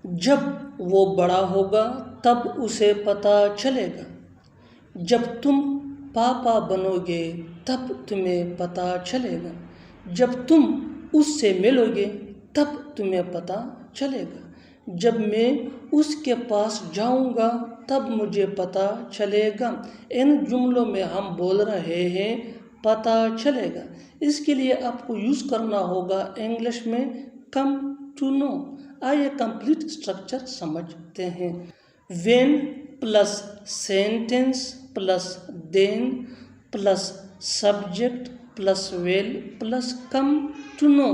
जब वो बड़ा होगा तब उसे पता चलेगा। जब तुम पापा बनोगे तब तुम्हें पता चलेगा। जब तुम उससे मिलोगे तब तुम्हें पता चलेगा। जब मैं उसके पास जाऊंगा तब मुझे पता चलेगा। इन जुमलों में हम बोल रहे हैं पता चलेगा। इसके लिए आपको यूज़ करना होगा इंग्लिश में कम टू नो। आइए कंप्लीट स्ट्रक्चर समझते हैं। When plus sentence plus then plus subject plus well plus come to know.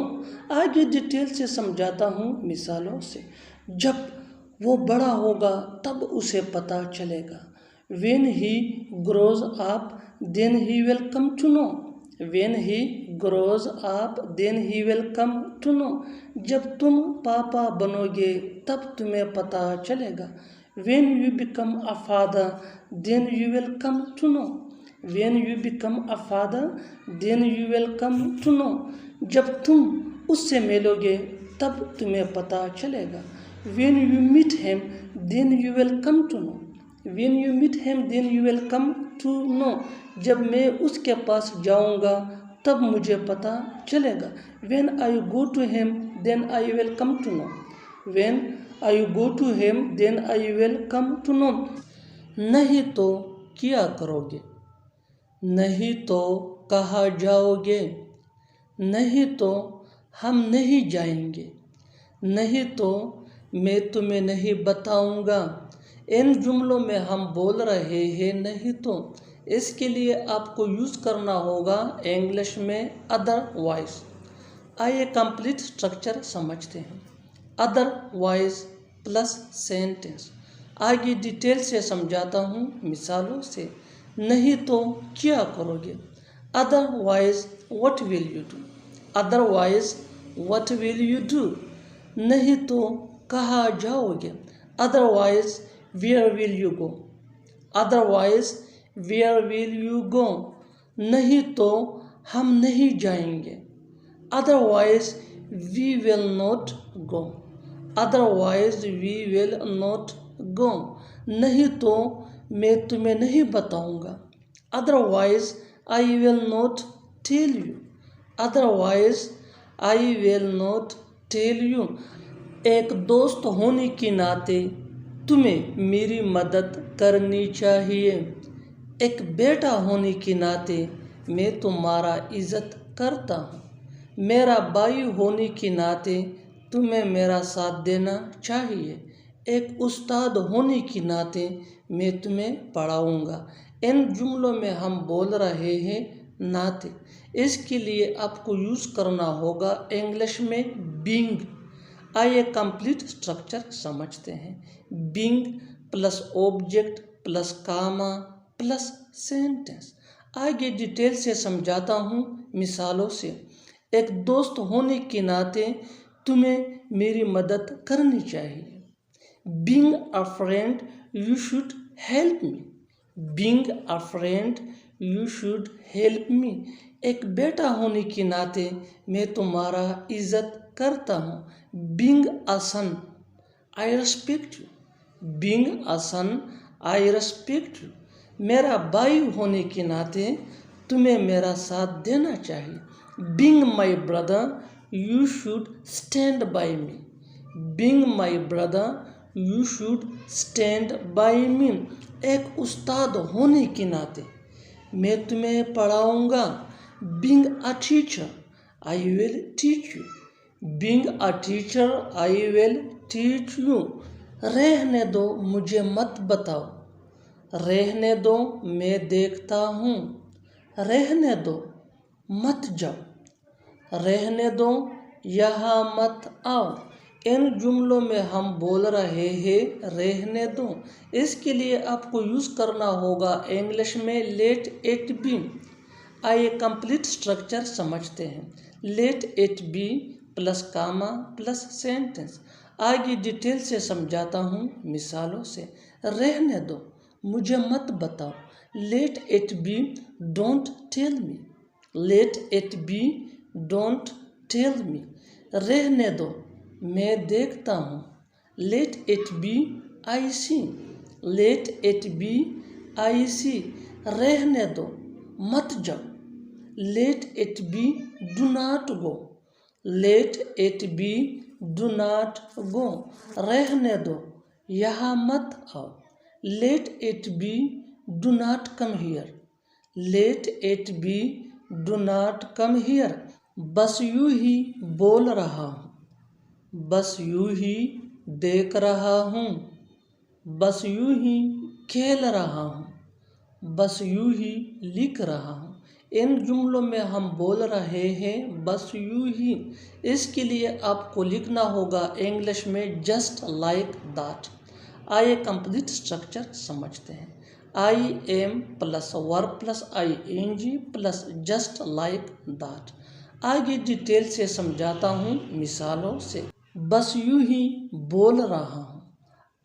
आगे डिटेल से समझाता हूँ मिसालों से। जब वो बड़ा होगा तब उसे पता चलेगा। When he grows up, then he will come to know. When he grows up, then he will come to know. जब तुम पापा बनोगे तब तुम्हें पता चलेगा। When you become a father, then you will come to know. When you become a father, then you will come to know. जब तुम उससे मिलोगे तब तुम्हें पता चलेगा। When you meet him, then you will come to know. When you meet him, then you will come to know. जब मैं उसके पास जाऊंगा तब मुझे पता चलेगा। When I go to him, then I will come to know. When I go to him, then I will come to know. नहीं तो क्या करोगे? नहीं तो कहाँ जाओगे? नहीं तो हम नहीं जाएंगे। नहीं तो मैं तुम्हें नहीं बताऊंगा। इन जुमलों में हम बोल रहे हैं नहीं तो। इसके लिए आपको यूज़ करना होगा इंग्लिश में अदरवाइज। आइए कंप्लीट स्ट्रक्चर समझते हैं। Otherwise plus sentence. आगे डिटेल से समझाता हूँ मिसालों से। नहीं तो क्या करोगे? Otherwise what will you do? Otherwise what will you do? नहीं तो कहाँ जाओगे? Otherwise where will you go? Otherwise where will you go? नहीं तो हम नहीं जाएंगे। Otherwise we will not go. Otherwise we will not go. नहीं तो मैं तुम्हें नहीं बताऊंगा। Otherwise I will not tell you. Otherwise I will not tell you. एक दोस्त होने के नाते तुम्हें मेरी मदद करनी चाहिए। एक बेटा होने के नाते मैं तुम्हारा इज़्ज़त करता हूँ। मेरा भाई होने के नाते तुम्हें मेरा साथ देना चाहिए। एक उस्ताद होने के नाते मैं तुम्हें पढ़ाऊँगा। इन जुमलों में हम बोल रहे हैं नाते। इसके लिए आपको यूज़ करना होगा इंग्लिश में बीइंग। आइए कंप्लीट स्ट्रक्चर समझते हैं। Being plus object plus comma plus sentence. आगे डिटेल से समझाता हूँ मिसालों से। एक दोस्त होने के नाते तुम्हें मेरी मदद करनी चाहिए। Being a friend you should help me. Being a friend you should help me. एक बेटा होने के नाते मैं तुम्हारा इज़्ज़त करता हूँ। Being a son I respect you. Being a son I respect you. मेरा भाई होने के नाते तुम्हें मेरा साथ देना चाहिए। Being my brother you should stand by me. Being my brother you should stand by me. एक उस्ताद होने के नाते मैं तुम्हें पढ़ाऊँगा। Being a teacher I will teach you. Being a teacher I will teach you. रहने दो मुझे मत बताओ। रहने दो मैं देखता हूँ। रहने दो मत जाओ। रहने दो यहाँ मत आओ। इन जुमलों में हम बोल रहे हैं रहने दो। इसके लिए आपको यूज़ करना होगा इंग्लिश में लेट इट बी। आइए कंप्लीट स्ट्रक्चर समझते हैं। Let it be plus comma plus sentence. आगे डिटेल से समझाता हूँ मिसालों से। रहने दो मुझे मत बताओ। Let it be don't tell me. Let it be don't tell me. रहने दो मैं देखता हूँ। Let it be I see, let it be I see, रहने दो मत जाओ, let it be do not go, let it be do not go, रहने दो यहाँ मत आओ, let it be do not come here, let it be do not come here, बस यूं ही बोल रहा हूँ, बस यूं ही देख रहा हूँ, बस यूं ही खेल रहा हूँ, बस यूं ही लिख रहा हूँ। इन जुमलों में हम बोल रहे हैं बस यूं ही, इसके लिए आपको लिखना होगा इंग्लिश में जस्ट लाइक दैट। आइए कंप्लीट स्ट्रक्चर समझते हैं। I am plus verb plus I N G plus just like that. आगे डिटेल से समझाता हूँ मिसालों से। बस यूं ही बोल रहा हूँ,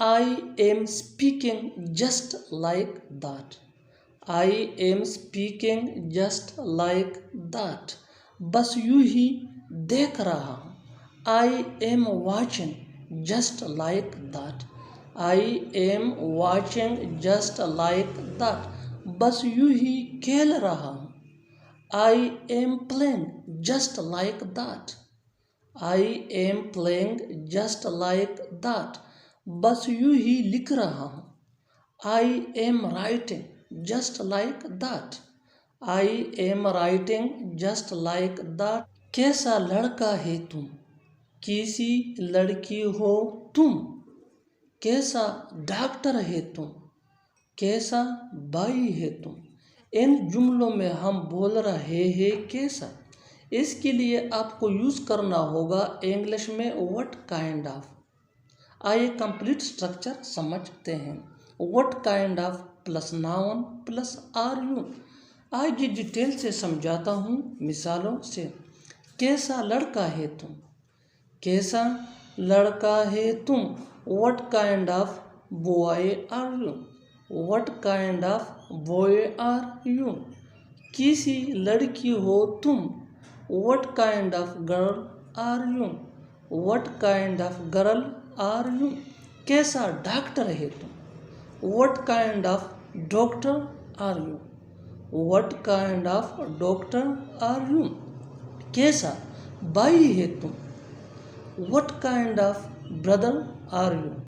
I am speaking just like that, I am speaking just like that. बस यूं ही देख रहा हूँ, I am watching just like that, I am watching just like that. बस यूं ही खेल रहा हूँ, I am playing just like that, I am playing just like that. बस यूं ही लिख रहा हूँ, I am writing just like that, I am writing just like that. कैसा लड़का है तुम, कैसी लड़की हो तुम, कैसा डॉक्टर है तुम, कैसा भाई है तुम। इन जुमलों में हम बोल रहे हैं कैसा, इसके लिए आपको यूज़ करना होगा इंग्लिश में व्हाट काइंड ऑफ। आइए कंप्लीट स्ट्रक्चर समझते हैं। What kind of plus noun plus are you. आगे डिटेल से समझाता हूँ मिसालों से। कैसा लड़का है तुम, कैसा लड़का है तुम, what kind of boy are you, what kind of boy are you. कैसी लड़की हो तुम, what kind of girl are you, what kind of girl are you. कैसा डॉक्टर है तुम, what kind of doctor are you, what kind of doctor are you. कैसा भाई है तुम, what kind of brother are you.